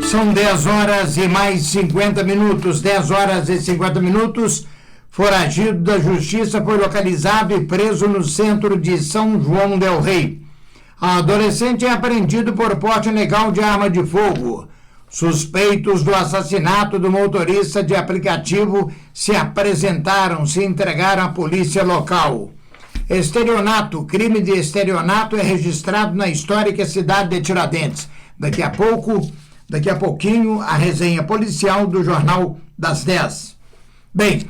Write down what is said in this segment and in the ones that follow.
São 10 horas e mais 50 minutos. 10 horas e 50 minutos. Foragido da Justiça foi localizado e preso no centro de São João del Rei. A adolescente é apreendido por porte ilegal de arma de fogo. Suspeitos do assassinato do motorista de aplicativo se entregaram à polícia local. Estelionato, crime de estelionato é registrado na histórica cidade de Tiradentes. Daqui a pouquinho, a resenha policial do Jornal das 10. Bem,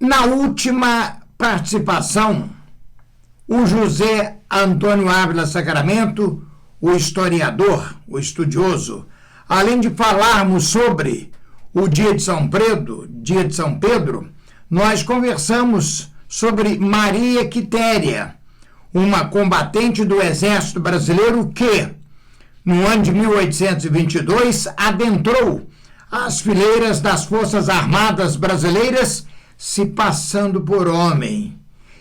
na última participação, o José Antônio Ávila Sacramento, o historiador, o estudioso, além de falarmos sobre o Dia de São Pedro, nós conversamos sobre Maria Quitéria, uma combatente do Exército Brasileiro que, no ano de 1822, adentrou as fileiras das Forças Armadas Brasileiras, se passando por homem,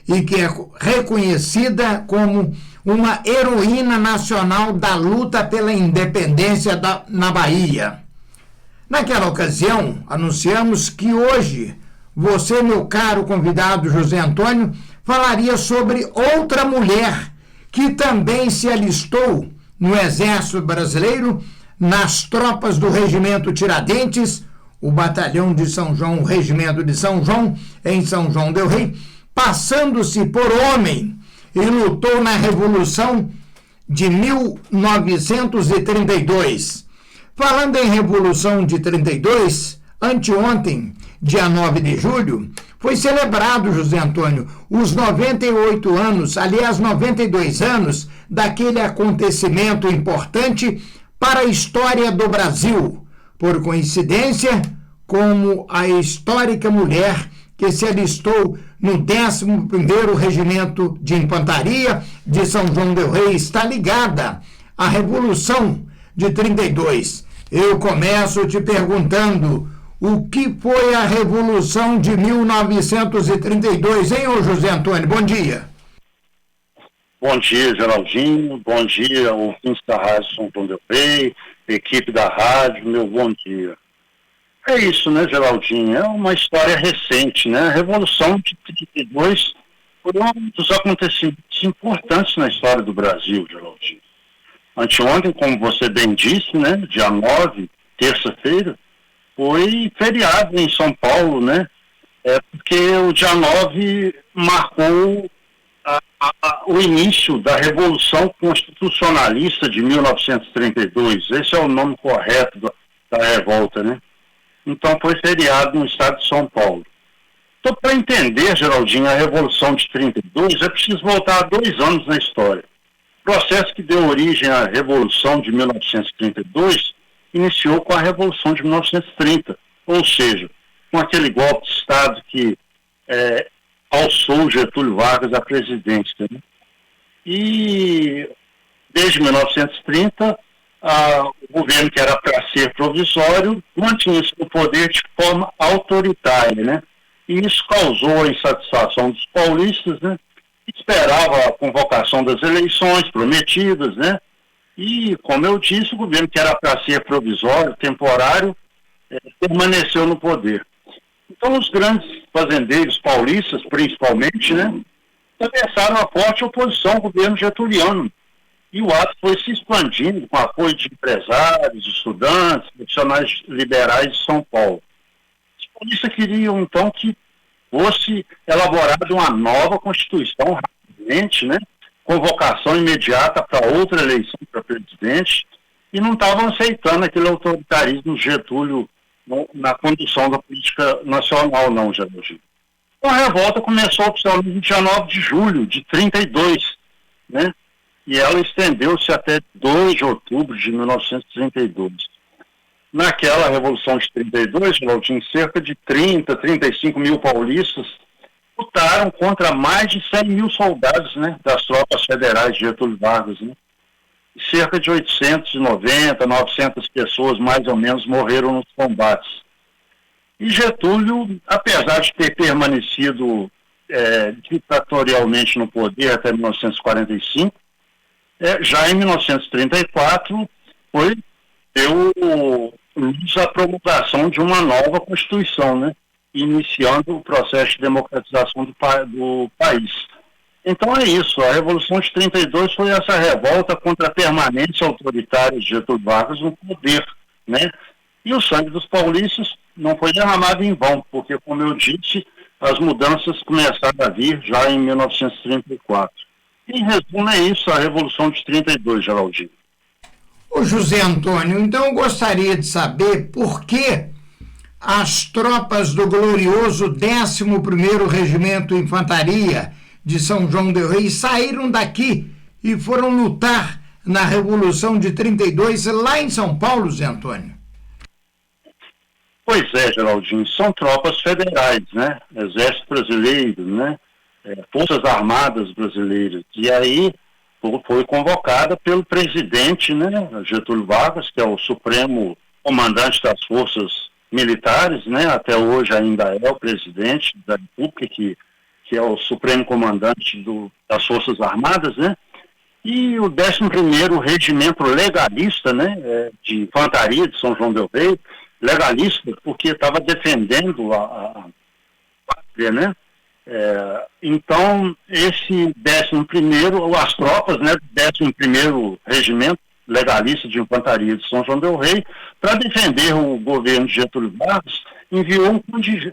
e que é reconhecida como uma heroína nacional da luta pela independência na Bahia. Naquela ocasião, anunciamos que hoje você, meu caro convidado José Antônio, falaria sobre outra mulher que também se alistou no Exército Brasileiro, nas tropas do Regimento Tiradentes, o Batalhão de São João, o Regimento de São João, em São João del Rei, passando-se por homem, e lutou na Revolução de 1932. Falando em Revolução de 32, anteontem, dia 9 de julho, foi celebrado, José Antônio, os 98 anos, aliás, 92 anos, daquele acontecimento importante para a história do Brasil. Por coincidência, como a histórica mulher que se alistou no 11º Regimento de Infantaria de São João del Rei está ligada à Revolução de 32. Eu começo te perguntando: o que foi a Revolução de 1932, hein, ô José Antônio? Bom dia. Bom dia, Geraldinho. Bom dia, ouvintes da Rádio São João del Rei, equipe da rádio, meu bom dia. É isso, né, Geraldinho? É uma história recente, né? A Revolução de 32 foi um dos acontecimentos importantes na história do Brasil, Geraldinho. Anteontem, como você bem disse, né, dia 9, terça-feira, foi feriado em São Paulo, né? Porque o dia 9 marcou o início da Revolução Constitucionalista de 1932. Esse é o nome correto da revolta, né? Então foi feriado no estado de São Paulo. Então, para entender, Geraldinho, a Revolução de 32, é preciso voltar 2 anos na história. O processo que deu origem à Revolução de 1932 iniciou com a Revolução de 1930, ou seja, com aquele golpe de Estado que alçou Getúlio Vargas à presidência, né? E desde 1930, o governo, que era para ser provisório, mantinha-se no poder de forma autoritária, né? E isso causou a insatisfação dos paulistas, né? Que esperavam a convocação das eleições prometidas, né? E, como eu disse, o governo, que era para ser provisório, temporário, permaneceu no poder. Então, os grandes fazendeiros paulistas, principalmente, né, começaram a forte oposição ao governo getuliano. E o ato foi se expandindo com apoio de empresários, estudantes, profissionais liberais de São Paulo. Os paulistas queriam, então, que fosse elaborada uma nova Constituição rapidamente, né, convocação imediata para outra eleição para presidente, e não estavam aceitando aquele autoritarismo Getúlio na condução da política nacional, não, Geraldinho. Então a revolta começou oficialmente no dia 9 de julho de 32, né? E ela estendeu-se até 2 de outubro de 1932. Naquela Revolução de 32, Geraldinho, cerca de 35 mil paulistas lutaram contra mais de 100 mil soldados, né, das tropas federais de Getúlio Vargas, né? Cerca de 890, 900 pessoas, mais ou menos, morreram nos combates. E Getúlio, apesar de ter permanecido ditatorialmente no poder até 1945, já em 1934 foi deu luz à promulgação de uma nova Constituição, né? Iniciando o processo de democratização do país. Então é isso, a Revolução de 32 foi essa revolta contra a permanência autoritária de Getúlio Vargas no poder, né? E o sangue dos paulistas não foi derramado em vão, porque, como eu disse, as mudanças começaram a vir já em 1934. Em resumo, é isso, a Revolução de 32, Geraldinho. Ô José Antônio, então eu gostaria de saber por que as tropas do glorioso 11º Regimento Infantaria de São João del Rei saíram daqui e foram lutar na Revolução de 32 lá em São Paulo, Zé Antônio. Pois é, Geraldinho, são tropas federais, né? Exército brasileiro, né? Forças Armadas brasileiras. E aí foi convocada pelo presidente, né? Getúlio Vargas, que é o supremo comandante das forças militares, né? Até hoje ainda é o presidente da República, que é o supremo comandante das Forças Armadas, né? E o 11º Regimento Legalista, né? De Infantaria de São João del Rei, legalista, porque estava defendendo a pátria, né? Então, esse 11º, as tropas, né, do 11º Regimento Legalista de Infantaria de São João del Rei, para defender o governo de Getúlio Vargas, enviou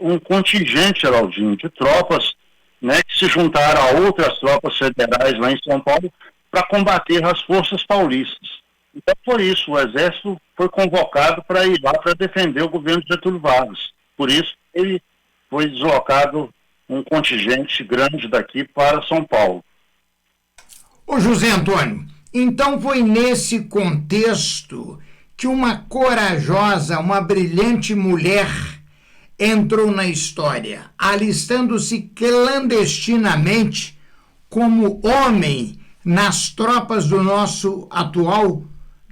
um contingente, Geraldinho, de tropas, né, que se juntaram a outras tropas federais lá em São Paulo para combater as forças paulistas. Então foi isso, o Exército foi convocado para ir lá para defender o governo de Getúlio Vargas. Por isso ele foi deslocado um contingente grande daqui para São Paulo. Ô José Antônio, então foi nesse contexto que uma corajosa, uma brilhante mulher entrou na história, alistando-se clandestinamente como homem nas tropas do nosso atual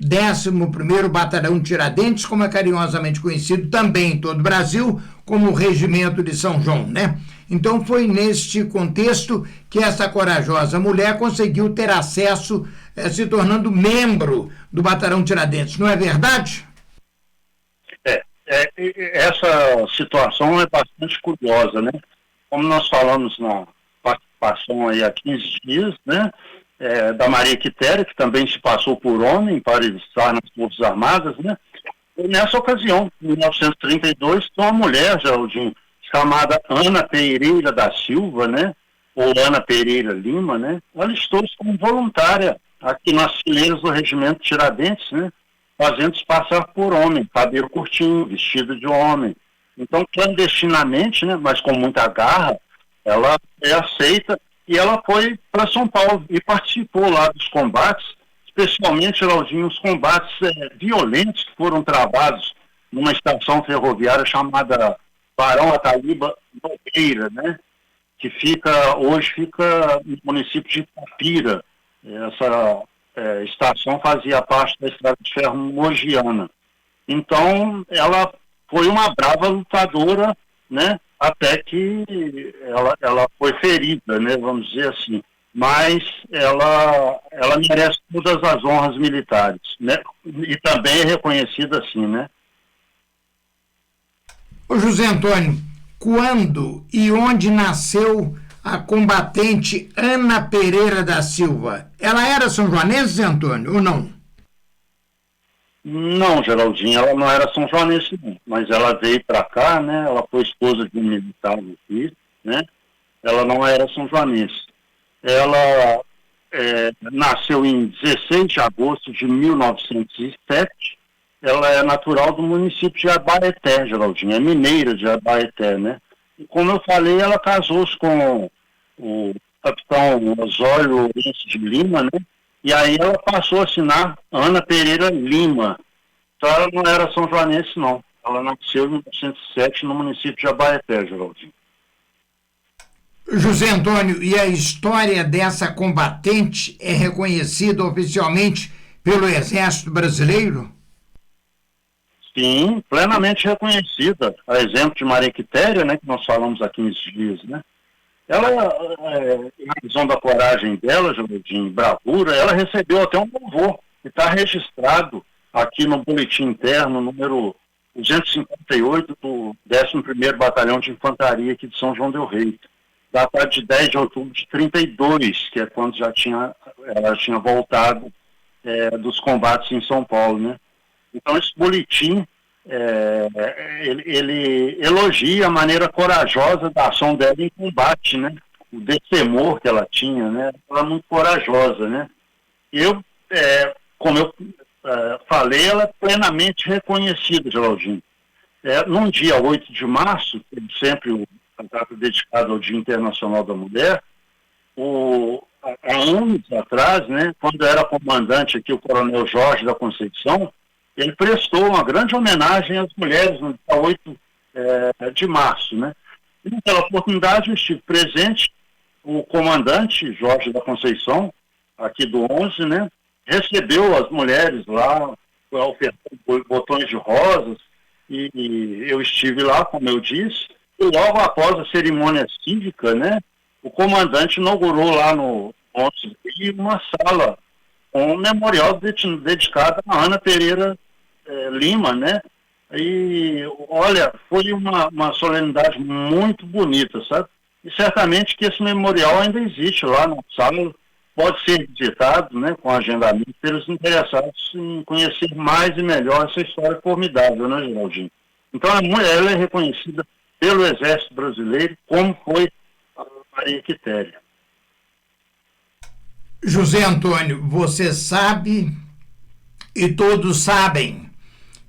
11º Batalhão Tiradentes, como é carinhosamente conhecido também em todo o Brasil, como o Regimento de São João, né? Então foi neste contexto que essa corajosa mulher conseguiu ter acesso, se tornando membro do Batalhão Tiradentes, não é verdade? Essa situação é bastante curiosa, né? Como nós falamos na participação aí há 15 dias, né? Da Maria Quitéria, que também se passou por homem para estar nas Forças Armadas, né? E nessa ocasião, em 1932, uma mulher, Geraldinho, chamada Ana Pereira da Silva, né? Ou Ana Pereira Lima, né? Alistou-se como voluntária aqui nas fileiras do Regimento Tiradentes, né? Fazendo-se passar por homem, cabelo curtinho, vestido de homem. Então, clandestinamente, né? Mas com muita garra, ela é aceita. E ela foi para São Paulo e participou lá dos combates, especialmente, Geraldinho, os combates violentos que foram travados numa estação ferroviária chamada Barão Ataliba Nogueira, né? Que hoje fica no município de Itapira. Essa estação fazia parte da Estrada de Ferro Mogiana. Então, ela foi uma brava lutadora, né? Até que ela foi ferida, né, vamos dizer assim. Mas ela merece todas as honras militares, né? E também é reconhecida assim, né? Ô José Antônio, quando e onde nasceu a combatente Ana Pereira da Silva? Ela era são-joanense, José Antônio, ou não? Não, Geraldinho, ela não era são-joanense, mas ela veio para cá, né? Ela foi esposa de um militar aqui, né? Ela não era são-joanense. Ela nasceu em 16 de agosto de 1907. Ela é natural do município de Abaeté, Geraldinho, é mineira de Abaeté, né? E como eu falei, ela casou-se com o capitão Osório Lourenço de Lima, né? E aí ela passou a assinar Ana Pereira Lima. Então ela não era são-joanense, não. Ela nasceu em 1907 no município de Abaeté, Geraldinho. José Antônio, e a história dessa combatente é reconhecida oficialmente pelo Exército Brasileiro? Sim, plenamente reconhecida. A exemplo de Maria Quitéria, né, que nós falamos há 15 dias, né? Ela, em razão da coragem dela, Geraldinho, bravura, ela recebeu até um louvor, que está registrado aqui no boletim interno, número 258 do 11º Batalhão de Infantaria aqui de São João del Rei, datado de 10 de outubro de 32, que é quando ela tinha voltado dos combates em São Paulo, né? Então esse boletim, ele elogia a maneira corajosa da ação dela em combate, né? O destemor que ela tinha, né? Ela era muito corajosa, né? Eu, como eu falei, ela é plenamente reconhecida, Geraldinho. Num dia 8 de março, sempre a data dedicada ao Dia Internacional da Mulher, há anos atrás, né, quando era comandante aqui o coronel Jorge da Conceição, ele prestou uma grande homenagem às mulheres no dia 8 de março. Né? E naquela oportunidade eu estive presente, o comandante Jorge da Conceição, aqui do 11, né, recebeu as mulheres lá, ofertou botões de rosas, e eu estive lá, como eu disse, e logo após a cerimônia cívica, né, o comandante inaugurou lá no 11 uma sala com um memorial dedicado a Ana Pereira Lima, né? E, olha, foi uma solenidade muito bonita, sabe? E certamente que esse memorial ainda existe lá na sala, pode ser visitado, né, com agendamento, pelos interessados em conhecer mais e melhor essa história formidável, né, Geraldinho? Então, ela é reconhecida pelo Exército Brasileiro, como foi a Maria Quitéria. José Antônio, você sabe, e todos sabem,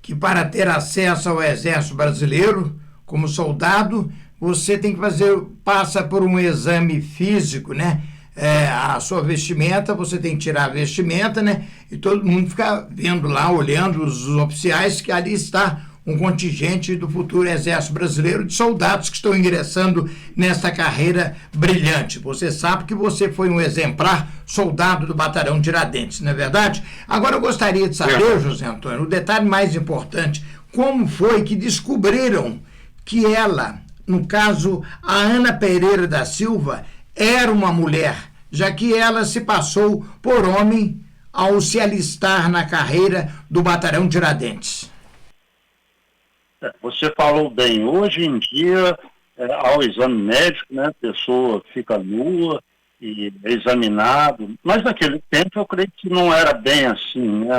que para ter acesso ao Exército Brasileiro, como soldado, você tem que passa por um exame físico, né? A sua vestimenta, você tem que tirar a vestimenta, né? E todo mundo fica vendo lá, olhando os oficiais, que ali está um contingente do futuro Exército Brasileiro de soldados que estão ingressando nesta carreira brilhante. Você sabe que você foi um exemplar soldado do Batalhão Tiradentes, não é verdade? Agora eu gostaria de saber, José Antônio, o detalhe mais importante, como foi que descobriram que ela, no caso, a Ana Pereira da Silva, era uma mulher, já que ela se passou por homem ao se alistar na carreira do Batalhão Tiradentes. Você falou bem, hoje em dia, ao exame médico, né, a pessoa fica nua e é examinado, mas naquele tempo eu creio que não era bem assim, né,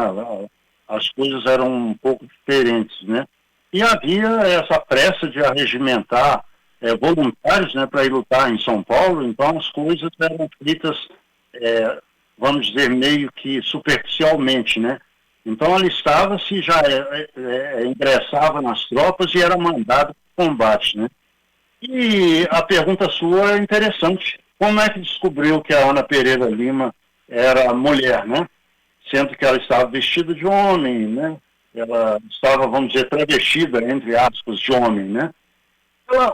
as coisas eram um pouco diferentes, né, e havia essa pressa de arregimentar voluntários, né, para ir lutar em São Paulo, então as coisas eram feitas, vamos dizer, meio que superficialmente, né. Então alistava-se, já ingressava nas tropas e era mandado para o combate, né? E a pergunta sua é interessante. Como é que descobriu que a Ana Pereira Lima era mulher, né? Sendo que ela estava vestida de homem, né? Ela estava, vamos dizer, travestida, entre aspas, de homem, né?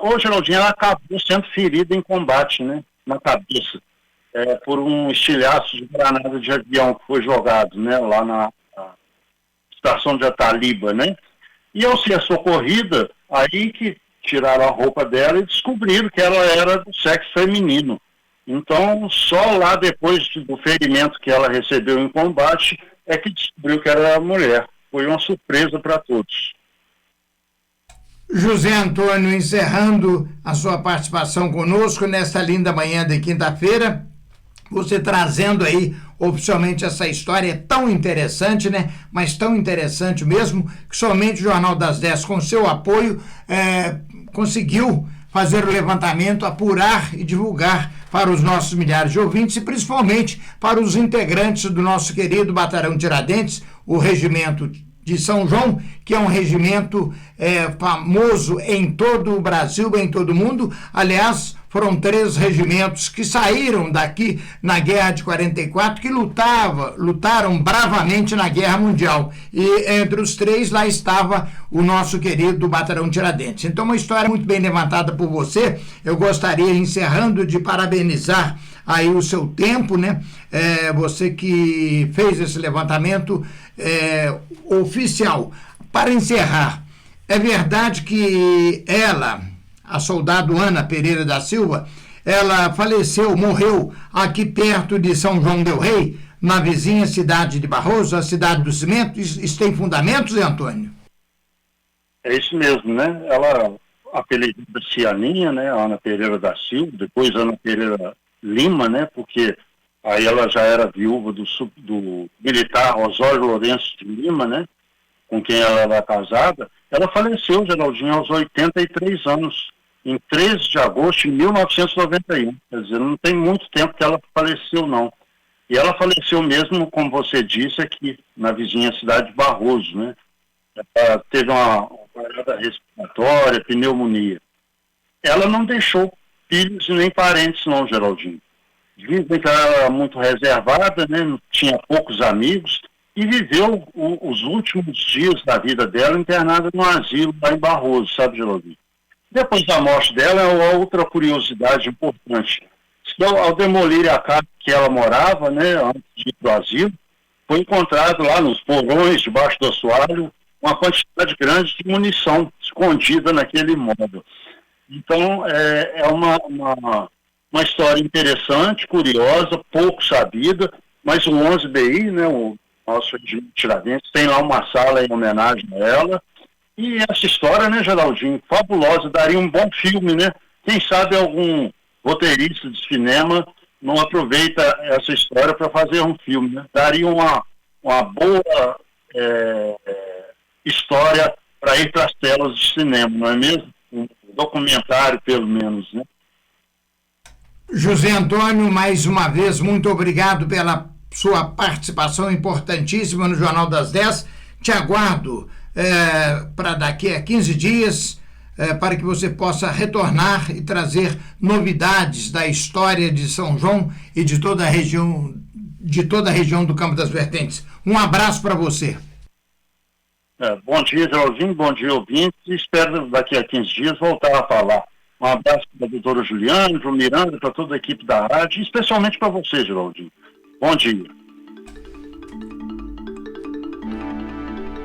Hoje, Geraldinho, ela acabou sendo ferida em combate, né? Na cabeça, por um estilhaço de granada de avião que foi jogado, né? Lá na estação de Ataliba, né? E ao ser socorrida, aí que tiraram a roupa dela e descobriram que ela era do sexo feminino. Então, só lá depois do ferimento que ela recebeu em combate, é que descobriu que era mulher. Foi uma surpresa para todos. José Antônio, encerrando a sua participação conosco nesta linda manhã de quinta-feira, você trazendo aí oficialmente essa história tão interessante, né? Mas tão interessante mesmo, que somente o Jornal das 10, com seu apoio, conseguiu fazer o levantamento, apurar e divulgar para os nossos milhares de ouvintes e principalmente para os integrantes do nosso querido Batalhão Tiradentes, o regimento de São João, que é um regimento famoso em todo o Brasil, em todo o mundo. Aliás, foram 3 regimentos que saíram daqui na Guerra de 44, que lutaram bravamente na Guerra Mundial. E entre os 3, lá estava o nosso querido Batalhão Tiradentes. Então, uma história muito bem levantada por você. Eu gostaria, encerrando, de parabenizar aí o seu tempo, né? Você que fez esse levantamento oficial. Para encerrar, é verdade que ela, a soldado Ana Pereira da Silva, ela faleceu, morreu aqui perto de São João del Rei, na vizinha cidade de Barroso, a cidade do cimento. Isso tem fundamentos, Zé Antônio? É isso mesmo, né? Ela apelidou-se Aninha, né? Ana Pereira da Silva, depois Ana Pereira Lima, né? Porque aí ela já era viúva do militar Osório Lourenço de Lima, né? Com quem ela era casada. Ela faleceu, Geraldinho, aos 83 anos, em 13 de agosto de 1991. Quer dizer, não tem muito tempo que ela faleceu, não. E ela faleceu mesmo, como você disse, aqui na vizinha cidade de Barroso, né? Ela teve uma parada respiratória, pneumonia. Ela não deixou filhos nem parentes, não, Geraldinho. Dizem que ela era muito reservada, né? Tinha poucos amigos e viveu os últimos dias da vida dela internada num asilo lá em Barroso, sabe, Geraldinho? Depois da morte dela, é outra curiosidade importante. Ao demolir a casa que ela morava, né, antes de ir para o asilo, foi encontrado lá nos porões, debaixo do assoalho, uma quantidade grande de munição escondida naquele imóvel. Então, é uma história interessante, curiosa, pouco sabida, mas o 11BI, né, o nosso regime de Tiradentes, tem lá uma sala em homenagem a ela. E essa história, né, Geraldinho, fabulosa, daria um bom filme, né? Quem sabe algum roteirista de cinema não aproveita essa história para fazer um filme, né? Daria uma boa história para ir para as telas de cinema, não é mesmo? Um documentário, pelo menos, né? José Antônio, mais uma vez, muito obrigado pela sua participação importantíssima no Jornal das 10. Te aguardo para daqui a 15 dias, para que você possa retornar e trazer novidades da história de São João e de toda a região do Campo das Vertentes. Um abraço para você. Bom dia, Geraldinho, bom dia, ouvintes. Espero daqui a 15 dias voltar a falar. Um abraço para a doutora Juliana, para o Miranda, para toda a equipe da rádio, especialmente para você, Geraldinho. Bom dia.